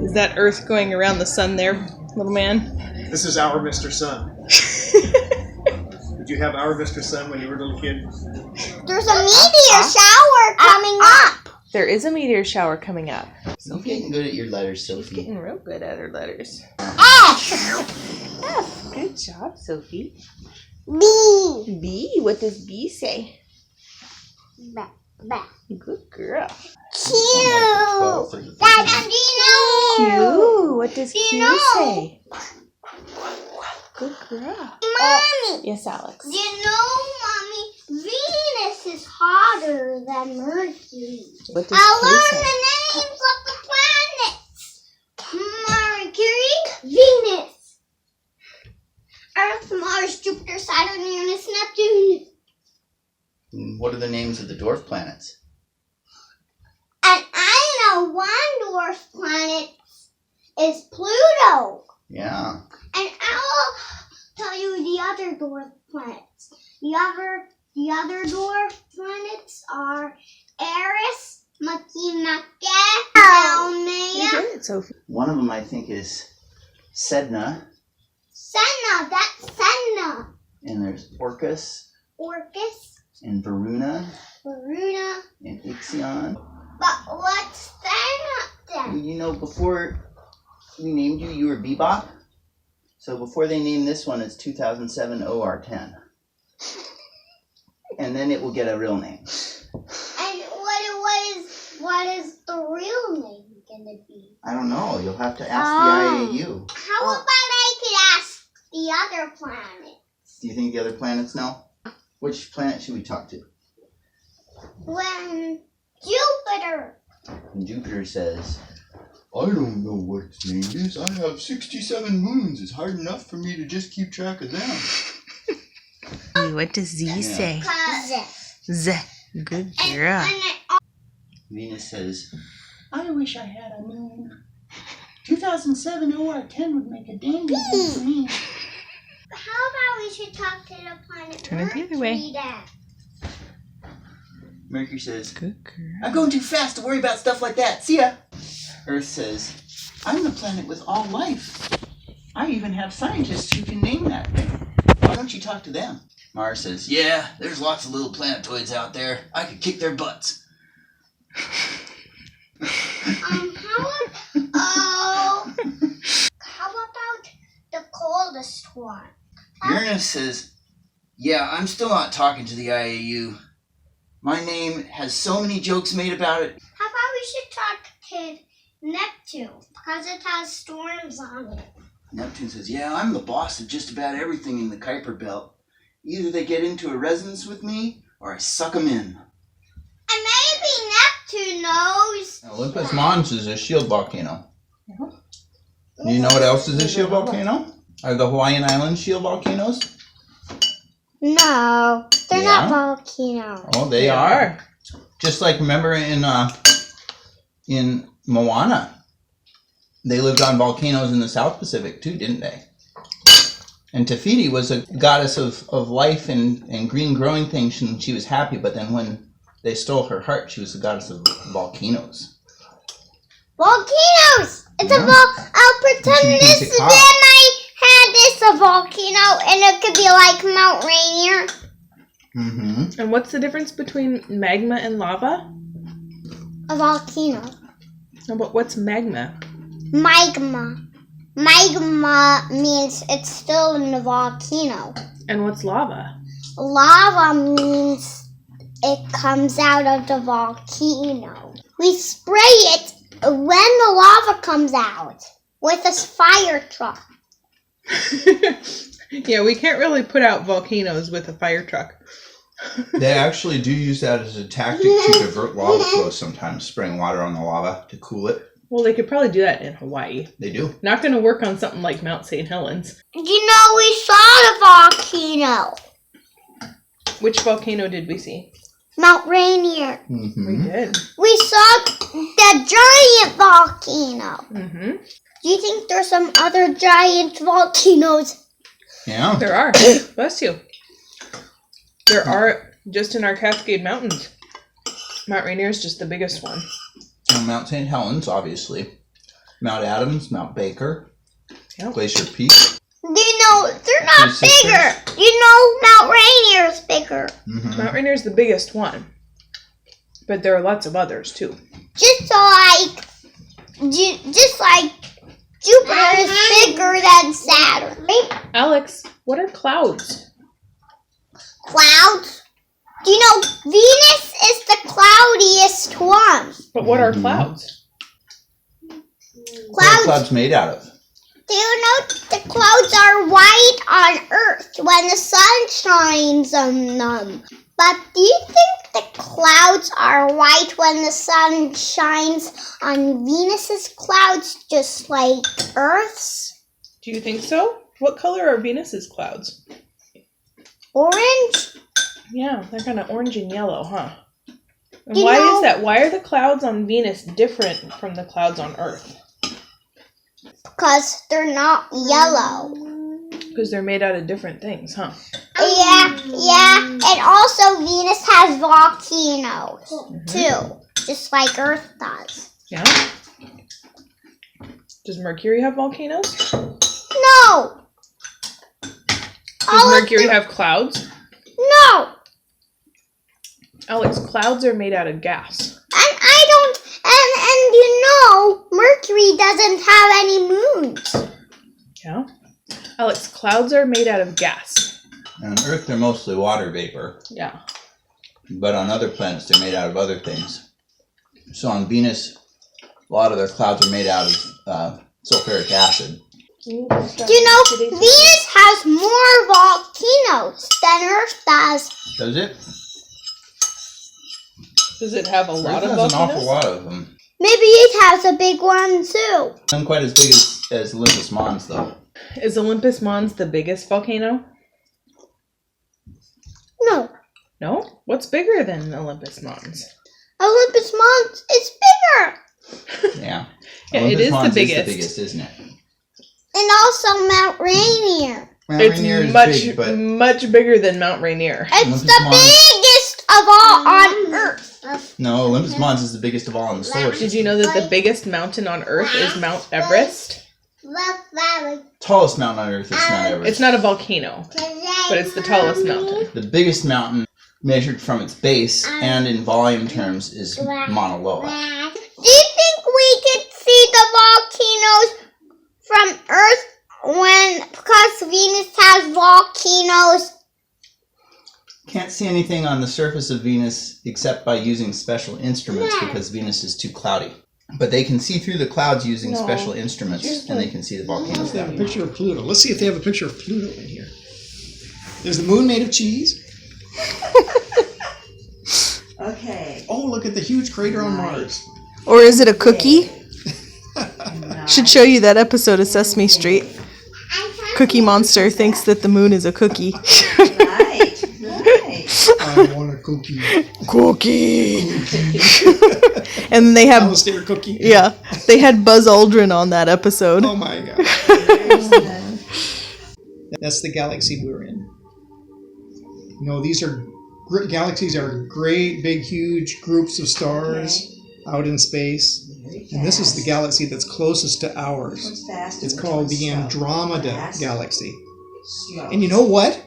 Is that Earth going around the sun there, little man? This is our Mr. Sun. Did you have our Mr. Sun when you were a little kid? There's a meteor shower coming up. There is a meteor shower coming up. You're getting good at your letters, Sophie. Getting real good at her letters. F. F. Good job, Sophie. B. B. What does B say? B. B. Good girl. Q. Dad, do you know? Q. What does Do you Q know? say? Good girl. Mommy. Yes, Alex. Do you know, Mommy? Venus is hotter than Mercury. What does I'll Q learn say? the names of the planets. Mercury, Venus, Earth, Mars, Jupiter, Saturn, Uranus, Neptune. What are the names of the dwarf planets? And I know one dwarf planet is Pluto. Yeah. And I'll tell you the other dwarf planets. The other dwarf planets are Eris, Makemake, Haumea. You did it, Sophie. One of them, I think, is Sedna. Senna, that's Senna. And there's Orcus Orcus, and Varuna Varuna. and Ixion. But what's Senna then? You know, before we named you, you were Bebop. So before they name this one, it's 2007 OR10. And then it will get a real name. And what is the real name gonna be? I don't know. You'll have to ask the IAU. How about I could ask the other planet? Do you think the other planets know? Which planet should we talk to? When Jupiter. And Jupiter says, I don't know what its name is. I have 67 moons. It's hard enough for me to just keep track of them. What does Z say? Z. Z. Good girl. Venus says, I wish I had a moon. 2007 OR10 would make a dang good moon for me. How about we should talk to the planet Turn it the other way. then? Mercury says, Good girl. I'm going too fast to worry about stuff like that. See ya. Earth says, I'm the planet with all life. I even have scientists who can name that thing. Why don't you talk to them? Mars says, yeah, there's lots of little planetoids out there. I could kick their butts. How about the coldest one? Uranus says, yeah, I'm still not talking to the IAU. My name has so many jokes made about it. How about we should talk to Neptune because it has storms on it. Neptune says, yeah, I'm the boss of just about everything in the Kuiper Belt. Either they get into a resonance with me, or I suck them in. And maybe Neptune knows. Olympus Mons is a shield volcano. Do you know what else is a shield volcano? Are the Hawaiian Islands shield volcanoes? No, they're Yeah. not volcanoes. Oh, they are. Just like, remember in Moana, they lived on volcanoes in the South Pacific too, didn't they? And Te Fiti was a goddess of life and green growing things, and she was happy, but then when they stole her heart, she was the goddess of volcanoes. Volcanoes! It's Yeah. I'll pretend She this thinks is it hot. my hand is a volcano, and it could be like Mount Rainier. Mm-hmm. And what's the difference between magma and lava? A volcano. No, but what's magma? Magma. Magma means it's still in the volcano. And what's lava? Lava means it comes out of the volcano. We spray it when the lava comes out with a fire truck. Yeah, we can't really put out volcanoes with a fire truck. They actually do use that as a tactic to divert lava flow sometimes, spraying water on the lava to cool it. Well, they could probably do that in Hawaii. They do. Not going to work on something like Mount St. Helens. You know, we saw the volcano. Which volcano did we see? Mount Rainier. We did. We saw the giant volcano. Mm-hmm. Do you think there's some other giant volcanoes? Yeah. There are. Bless you. There are just in our Cascade Mountains. Mount Rainier is just the biggest one. Mount St. Helens, obviously. Mount Adams, Mount Baker, Yep. Glacier Peak. Do you know they're not Three Sisters. bigger? You know Mount Rainier's bigger. Mm-hmm. Mount Rainier is the biggest one. But there are lots of others too. Just like Jupiter is bigger than Saturn. Right? Alex, what are clouds? Clouds. Do you know Venus is the cloudiest one? But what are clouds? What are clouds made out of? Do you know the clouds are white on Earth when the sun shines on them? But do you think the clouds are white when the sun shines on Venus's clouds just like Earth's? Do you think so? What color are Venus's clouds? Orange? Yeah, they're kind of orange and yellow, huh? And You why know- is that? Why are the clouds on Venus different from the clouds on Earth? Because they're not yellow. Because they're made out of different things, huh? Yeah. And also Venus has volcanoes, too. Just like Earth does. Yeah? Does Mercury have volcanoes? No! Does Mercury have clouds? No! Alex, clouds are made out of gas. And I don't, and you know, Mercury doesn't have any moons. Yeah? Alex, clouds are made out of gas. On Earth, they're mostly water vapor. Yeah. But on other planets, they're made out of other things. So on Venus, a lot of their clouds are made out of sulfuric acid. Do you know, Venus has more volcanoes than Earth does. Does it? Does it have a lot Earth of has an volcanoes? awful lot of them. Maybe it has a big one, too. Not quite as big as Olympus Mons, though. Is Olympus Mons the biggest volcano? No. No? What's bigger than Olympus Mons? Olympus Mons is bigger. Yeah. Yeah, Olympus it is Mons the biggest. Is the biggest, isn't it? And also Mount Rainier. Mount It's Rainier is much, big, but much bigger than Mount Rainier. It's Olympus the Mons- biggest of all on Earth. no, Olympus Mons is the biggest of all in the solar system. Did you know that the biggest mountain on Earth is Mount Everest? Tallest mountain on Earth is Mount Everest. It's not a volcano, but it's the tallest mountain. The biggest mountain measured from its base and in volume terms is Mauna Loa. Do you think we could see the volcanoes from Earth because Venus has volcanoes? Can't see anything on the surface of Venus except by using special instruments because Venus is too cloudy. But they can see through the clouds using special instruments, and they can see the volcanoes They have that a way. picture of Pluto. Let's see if they have a picture of Pluto in here. Is the moon made of cheese? Okay. Oh, look at the huge crater on Mars. Or is it a cookie? Should show you that episode of Sesame Street. Cookie Monster thinks that the moon is a cookie. Right. I want a cookie. Cookie! And then they I have, will stay a cookie. yeah, they had Buzz Aldrin on that episode. Oh my god. That's the galaxy we're in. You know, these are galaxies are great, big, huge groups of stars out in space. And this is the galaxy that's closest to ours. One's fast and It's which called one's the slow? Andromeda Fast, galaxy. Slow. And you know what?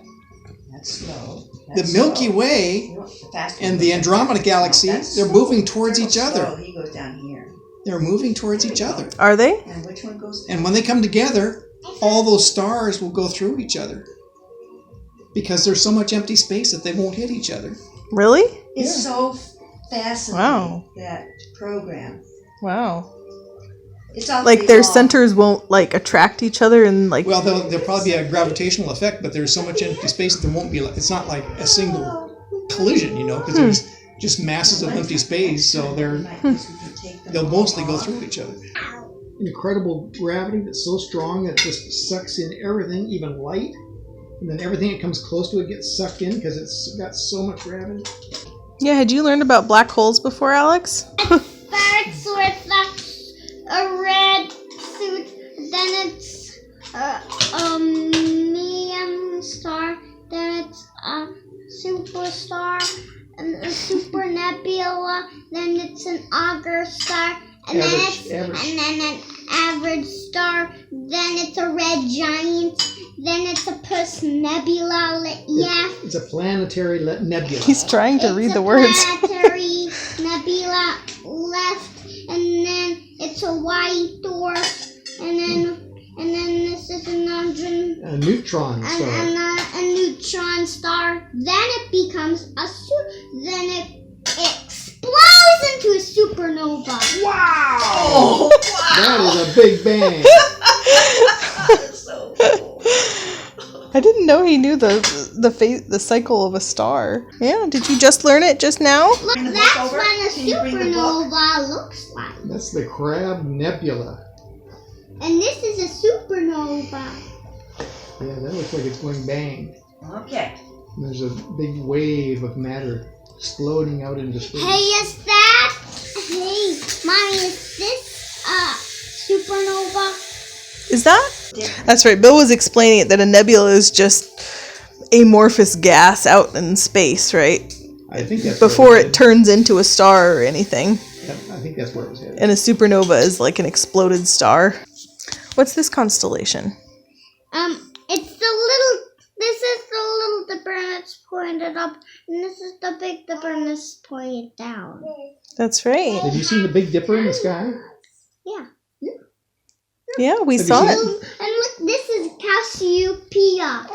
That's slow. The That's Milky slow. Way You want the fast and one the goes down Andromeda here. galaxy, That's they're slow. moving towards each Slow, other. He goes down here. They're moving towards each other. Are they? And which one goes And when they come together, all those stars will go through each other. Because there's so much empty space that they won't hit each other. Really? It's so fascinating, Wow. that program. Wow. It's awfully Like their long. centers won't like attract each other and like. Well, there'll probably be a gravitational effect, but there's so much empty space that there won't be. It's not like a single collision, you know, because there's just masses of empty space, so they'll mostly go through each other. Incredible gravity that's so strong that it just sucks in everything, even light, and then everything that comes close to it gets sucked in because it's got so much gravity. Yeah, had you learned about black holes before, Alex? Starts with a red suit, then it's a medium star, then it's a superstar, and a super nebula, then it's an auger star, and then an average star, then it's a red giant, then it's a puss nebula. It's a planetary nebula. He's trying to read the words. Planetary nebula left, and then it's a white dwarf, and then this is A neutron star. a neutron star. Then it becomes then it explodes into a supernova. Wow! Oh, That is a big bang. so cool. I didn't know he knew the cycle of a star. Yeah, did you just learn it just now? Look, that's when a supernova looks like. That's the Crab Nebula. And this is a supernova. Yeah, that looks like it's going bang. Okay. And there's a big wave of matter exploding out into space. Hey, Mommy, is this supernova? Is that? That's right. Bill was explaining it that a nebula is just amorphous gas out in space, right? I think that's Before where it turns into a star or anything. I think that's where it was headed. And a supernova is like an exploded star. What's this constellation? It's the little. This is the Little Dipper, and it's pointed up, and this is the Big Dipper, and this is pointed down. That's right. Have you seen the Big Dipper in the sky? Yeah. Yeah, we Have you saw seen it. And look, this is Cassiopeia.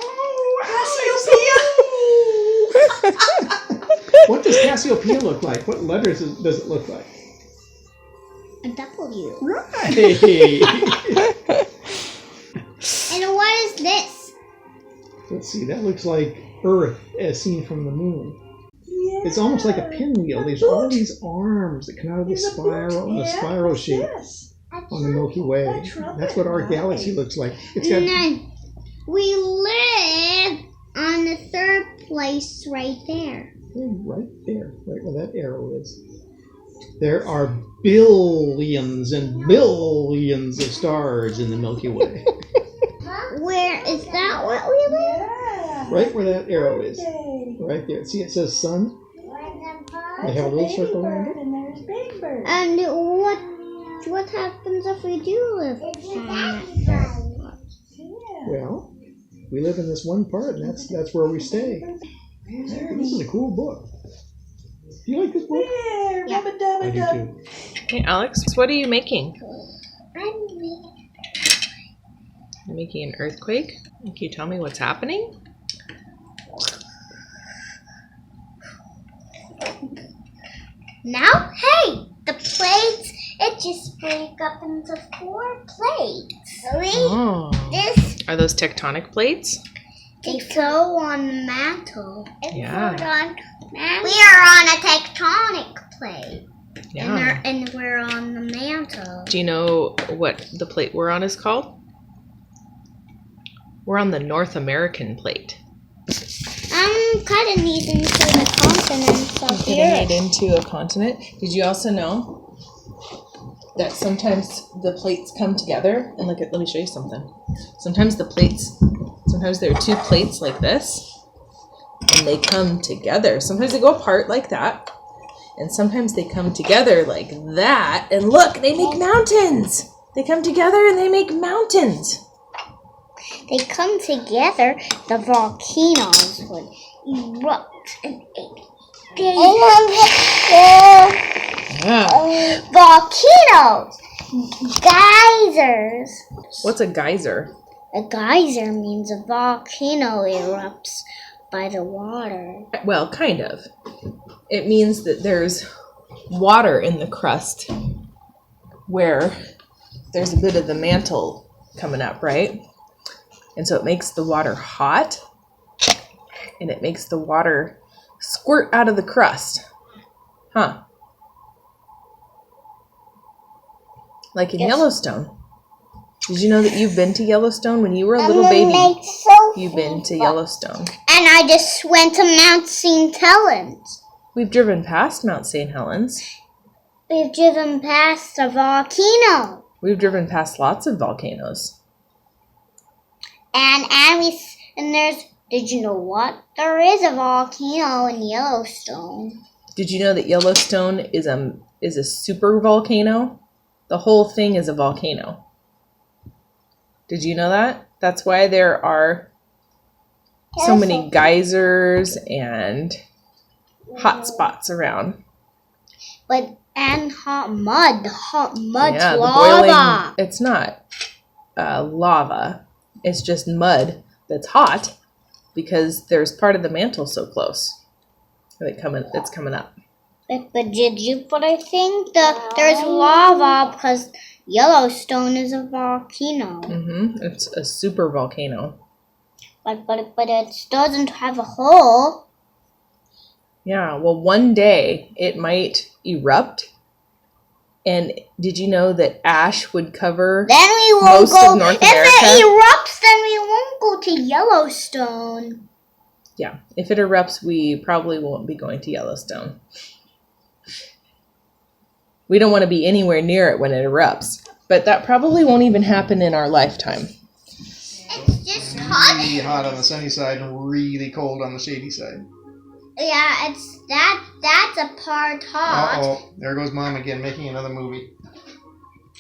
What does Cassiopeia look like? What letters does it look like? A W. Right. And what is this? Let's see. That looks like Earth as seen from the moon. It's almost like a pinwheel. There's all these arms that come out of the spiral shape on the Milky Way. That's what our galaxy looks like. It's got. And then we live on the third place right there. Right there, right where that arrow is. There are billions and billions of stars in the Milky Way. Where is that? What we live? Right where that arrow is. Right there. See, it says sun. They have a little circle around it. And there's Big Bird. And what happens if we do live on that third place? Well, we live in this one part, and that's where we stay. This is a cool book. Do you like this book? Yeah, I do too. Hey, Alex, what are you making? I'm You're making an earthquake? Can you tell me what's happening? Now, hey, the plates, it just break up into 4 plates. Oh. This, Are those tectonic plates? they go on the mantle. Yeah. We are on a tectonic plate. Yeah. And we're on the mantle. Do you know what the plate we're on is called? We're on the North American plate. I'm cutting these into the continents up Putting here. it into a continent. Did you also know that sometimes the plates come together? And let me show you something. Sometimes there are 2 plates like this, and they come together. Sometimes they go apart like that, and sometimes they come together like that. And look, they make mountains. They come together and they make mountains. They come together, the volcanoes would erupt and Yeah. volcanoes, geysers. What's a geyser? A geyser means a volcano erupts by the water. Well, kind of. It means that there's water in the crust where there's a bit of the mantle coming up, right? And so it makes the water hot, and it makes the water squirt out of the crust. Huh. Like in Yellowstone. Did you know that you've been to Yellowstone when you were a little baby? You've been to Yellowstone. And I just went to Mount St. Helens. We've driven past Mount St. Helens. We've driven past a volcano. We've driven past lots of volcanoes. And there's, did you know what? There is a volcano in Yellowstone. Did you know that Yellowstone is a super volcano? The whole thing is a volcano. Did you know that? That's why there are so many geysers and hot spots around. And hot mud's Yeah, lava. It's not lava. It's just mud that's hot because there's part of the mantle so close. It's coming up. But did you think there's lava because Yellowstone is a volcano? It's a super volcano. But it doesn't have a hole. Yeah, well, one day it might erupt. And did you know that ash would cover Then we won't most go. of North If America? it erupts, then we won't go to Yellowstone. Yeah, if it erupts, we probably won't be going to Yellowstone. We don't want to be anywhere near it when it erupts. But that probably won't even happen in our lifetime. It's just hot. Really hot on the sunny side and really cold on the shady side. Yeah, that's a part hot. Uh-oh, there goes Mom again making another movie.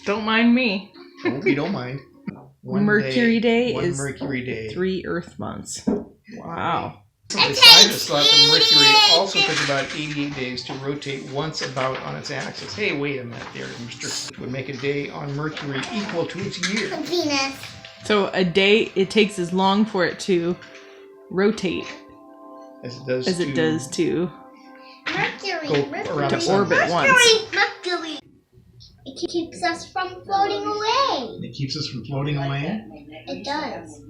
Don't mind me. Hope you don't mind. Mercury Day One is Mercury Day. 3 Earth months. Wow. The scientists thought that Mercury also took about 88 days to rotate once about on its axis. Hey, wait a minute there, Mr. Would make a day on Mercury equal to its year. Venus. So a day, it takes as long for it to rotate As it does as it does to Mercury. go Mercury. around to the sun. orbit once. Mercury. It keeps us from floating away. It keeps us from floating away? It does.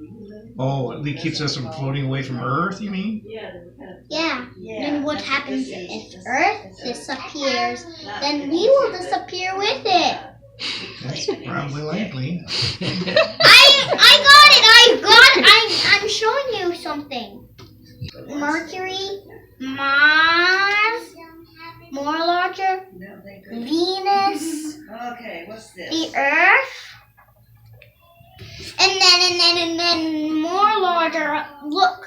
Oh, it keeps us from floating away from Earth, you mean? Yeah. Then what happens if Earth disappears? Then we will disappear with it. That's probably likely. I got it. I'm showing you something. Mercury, Mars, more larger, Venus, Okay, what's this? the Earth, and then more larger. Look,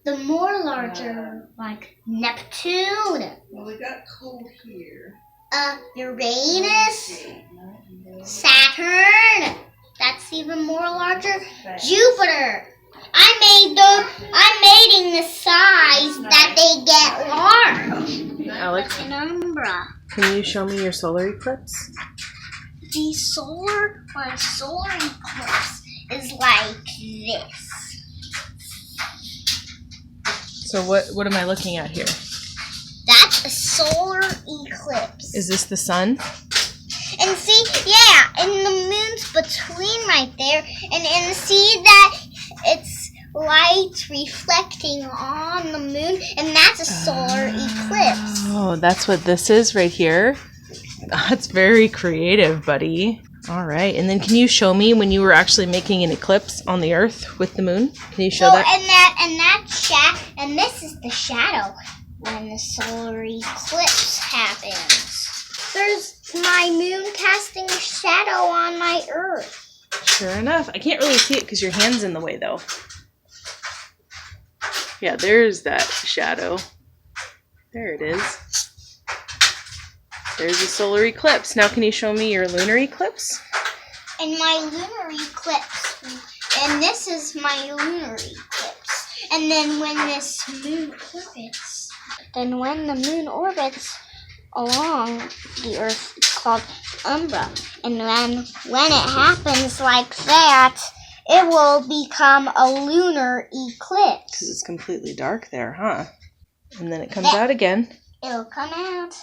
the more larger, like Neptune, Well, we got cold here. Uranus, Saturn. That's even more larger. Jupiter. I made in the size that they get large. Alex, Penumbra. can you show me your solar eclipse? The solar eclipse is like this. So what am I looking at here? That's a solar eclipse. Is this the sun? And see, yeah, and the moon's between right there, and see that it's light reflecting on the moon, and that's a solar eclipse. Oh, that's what this is right here. That's very creative, buddy. All right, and then can you show me when you were actually making an eclipse on the Earth with the moon? Can you show that? And this is the shadow when the solar eclipse happens. There's my moon casting a shadow on my Earth. Sure enough. I can't really see it because your hand's in the way, though. Yeah, there's that shadow. There it is. There's a solar eclipse. Now can you show me your lunar eclipse? And my lunar eclipse. And this is my lunar eclipse. And then when the moon orbits along the Earth, it's called umbra. And when it happens like that, it will become a lunar eclipse. Because it's completely dark there, huh? And then it comes out again. It'll come out.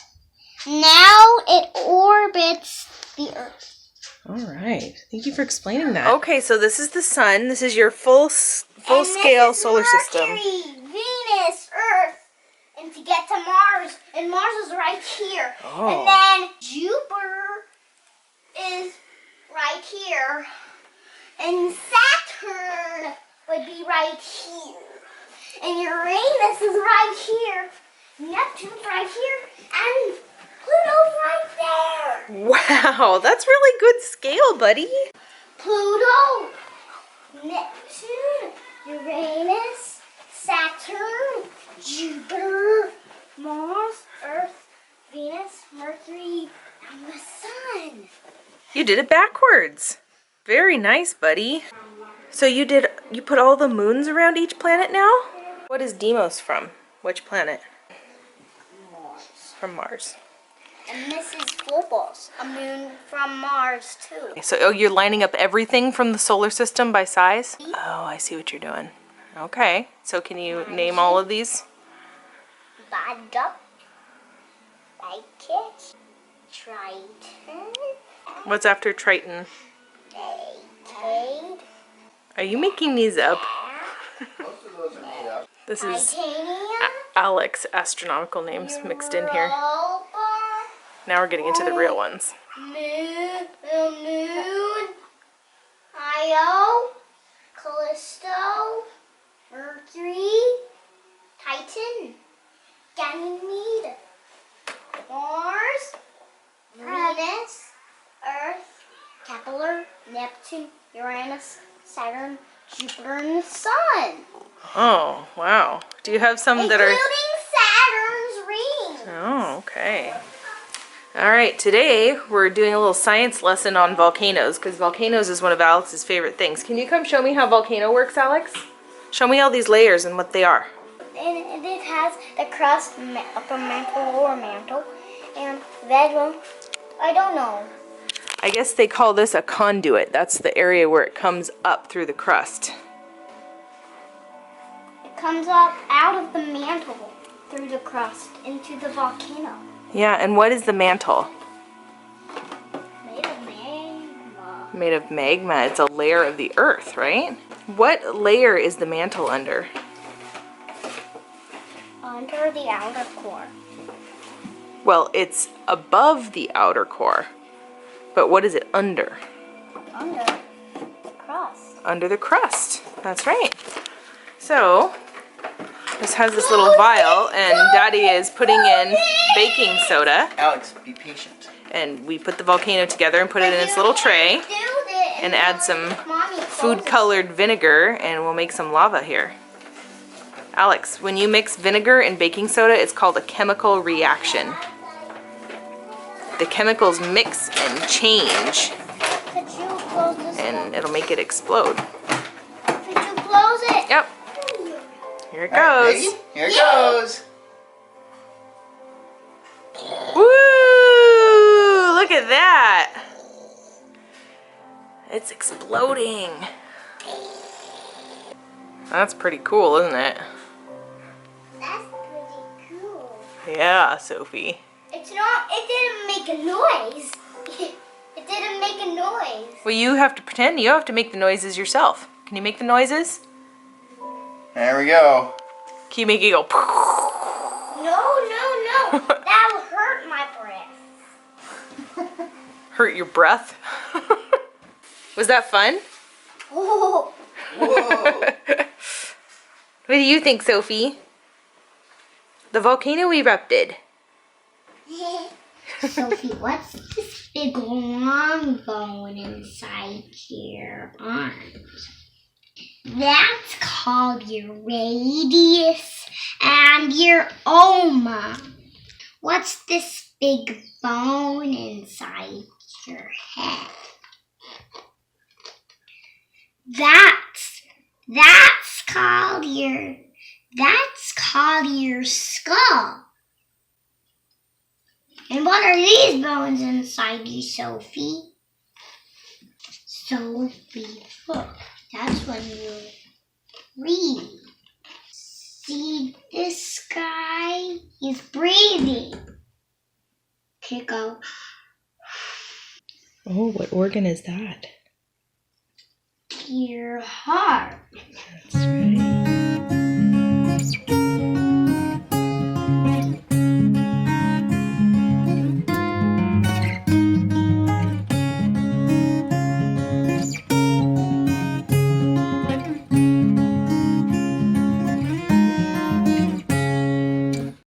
Now it orbits the Earth. All right. Thank you for explaining that. Okay, so this is the sun. This is your full-scale solar system. Mercury, Venus, Earth, and to get to Mars, and Mars is right here. Oh. And then Jupiter is right here, and Saturn would be right here, and Uranus is right here, Neptune's right here, and Pluto's right there. Wow, that's really good scale, buddy. Pluto, Neptune, Uranus, Saturn, Jupiter, Mars, Earth, Venus, Mercury, and the Sun. You did it backwards. Very nice, buddy. So you put all the moons around each planet now? What is Deimos from? Which planet? Mars. From Mars. And this is Phobos, a moon from Mars too. So you're lining up everything from the solar system by size? Oh, I see what you're doing. Okay. So can you name all of these? Vega, Psyche, Triton, What's after Triton? Decade, Are you making these up? Most of those are made up. This is Titanium, Alex astronomical names mixed in here. Europa, Now we're getting into the real ones. Moon, Io, Callisto, Mercury, Titan, Ganymede, Mars, Venus, Earth, Kepler, Neptune, Uranus, Saturn, Jupiter, and the Sun. Oh, wow. Do you have some that are... Including Saturn's rings. Oh, okay. All right, today we're doing a little science lesson on volcanoes because volcanoes is one of Alex's favorite things. Can you come show me how volcano works, Alex? Show me all these layers and what they are. And it has the crust, upper mantle, lower mantle, and bedroom. I don't know. I guess they call this a conduit. That's the area where it comes up through the crust. It comes up out of the mantle through the crust into the volcano. Yeah, and what is the mantle? Made of magma. Made of magma. It's a layer of the earth, right? What layer is the mantle under? Under the outer core. Well, it's above the outer core. But what is it under? Under the crust. Under the crust. That's right. So, this has this little vial, and Daddy is putting in baking soda. Alex, be patient. And we put the volcano together and put it in its little tray. And add some food-colored vinegar, and we'll make some lava here. Alex, when you mix vinegar and baking soda, it's called a chemical reaction. The chemicals mix and change, Could you close this? and it'll make it explode. Could you close it? Yep. Here it All right, goes. ready? Here it goes. Woo! Look at that. It's exploding. That's pretty cool, isn't it? That's pretty cool. Yeah, Sophie. It's not, it didn't make a noise. It didn't make a noise. Well, you have to pretend. You have to make the noises yourself. Can you make the noises? There we go. Can you make it go? No. That will hurt my breath. Hurt your breath? Was that fun? Oh. Whoa. What do you think, Sophie? The volcano erupted. Sophie, what's this big long bone inside your arm? That's called your radius and your ulna. What's this big bone inside your head? That's called your skull. And what are these bones inside you, Sophie? Sophie, look, that's when you breathe. See this guy? He's breathing. Okay, go. Oh, what organ is that? Your heart. That's right.